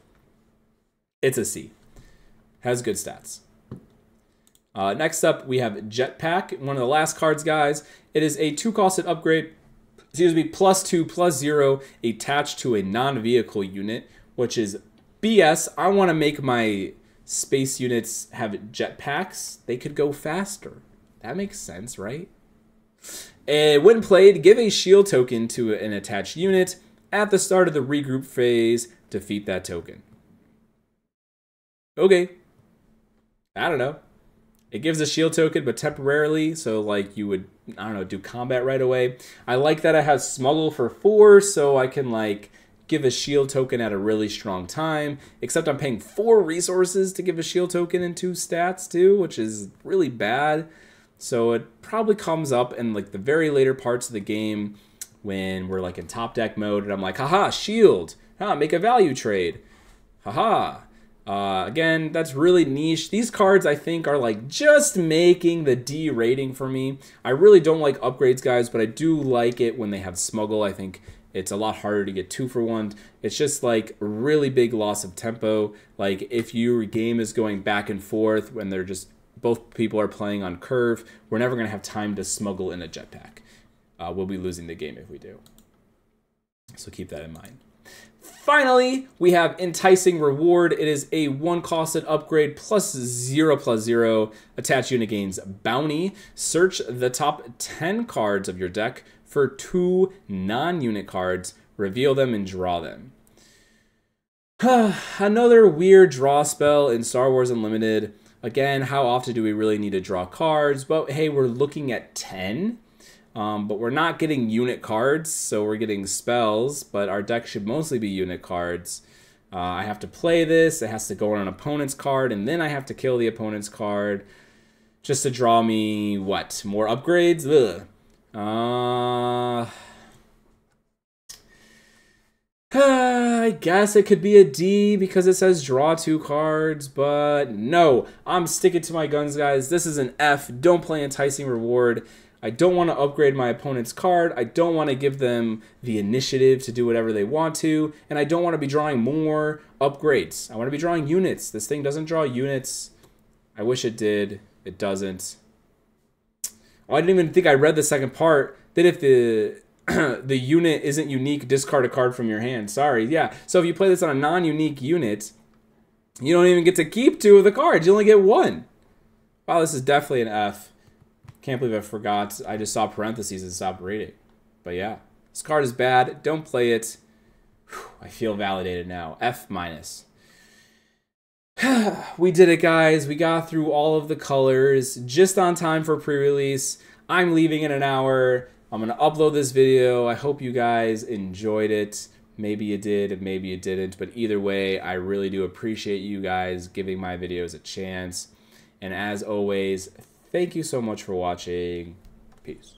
It's a C. Has good stats. Next up, we have Jetpack, one of the last cards, guys. It is a 2-costed upgrade, +2/+0, attached to a non-vehicle unit, which is BS. I want to make my space units have jetpacks. They could go faster. That makes sense, right? And when played, give a shield token to an attached unit. At the start of the regroup phase, defeat that token. Okay. I don't know. It gives a shield token, but temporarily, so like you would, I don't know, do combat right away. I like that it has smuggle for 4, so I can like give a shield token at a really strong time, except I'm paying 4 resources to give a shield token and 2 stats too, which is really bad. So it probably comes up in like the very later parts of the game when we're like in top deck mode and I'm like, haha, shield, make a value trade, haha. Again, that's really niche. These cards I think are like just making the D rating for me. I really don't like upgrades, guys, but I do like it when they have smuggle. I think it's a lot harder to get 2 for 1. It's just like a really big loss of tempo. Like if your game is going back and forth when they're just both people are playing on curve, we're never going to have time to smuggle in a jetpack. We'll be losing the game if we do. So keep that in mind. Finally, we have Enticing Reward. It is a 1-costed upgrade +0/+0. Attached unit gains bounty. Search the top 10 cards of your deck for 2 non-unit cards. Reveal them and draw them. Another weird draw spell in Star Wars Unlimited. Again, how often do we really need to draw cards? But hey, we're looking at 10. But we're not getting unit cards, so we're getting spells, but our deck should mostly be unit cards. I have to play this, it has to go on an opponent's card, and then I have to kill the opponent's card just to draw me, what, more upgrades? Ugh. I guess it could be a D because it says draw 2 cards, but no, I'm sticking to my guns, guys. This is an F. Don't play Enticing Reward. I don't want to upgrade my opponent's card. I don't want to give them the initiative to do whatever they want to. And I don't want to be drawing more upgrades. I want to be drawing units. This thing doesn't draw units. I wish it did. It doesn't. Oh, I didn't even think I read the second part. That if the the unit isn't unique, discard a card from your hand. Sorry. Yeah. So if you play this on a non-unique unit, you don't even get to keep 2 of the cards. You only get 1. Wow, this is definitely an F. Can't believe I forgot. I just saw parentheses and stopped reading. But yeah, this card is bad. Don't play it. Whew, I feel validated now. F-. We did it, guys. We got through all of the colors just on time for pre-release. I'm leaving in an hour. I'm going to upload this video. I hope you guys enjoyed it. Maybe you did, maybe you didn't. But either way, I really do appreciate you guys giving my videos a chance. And as always, thank you so much for watching. Peace.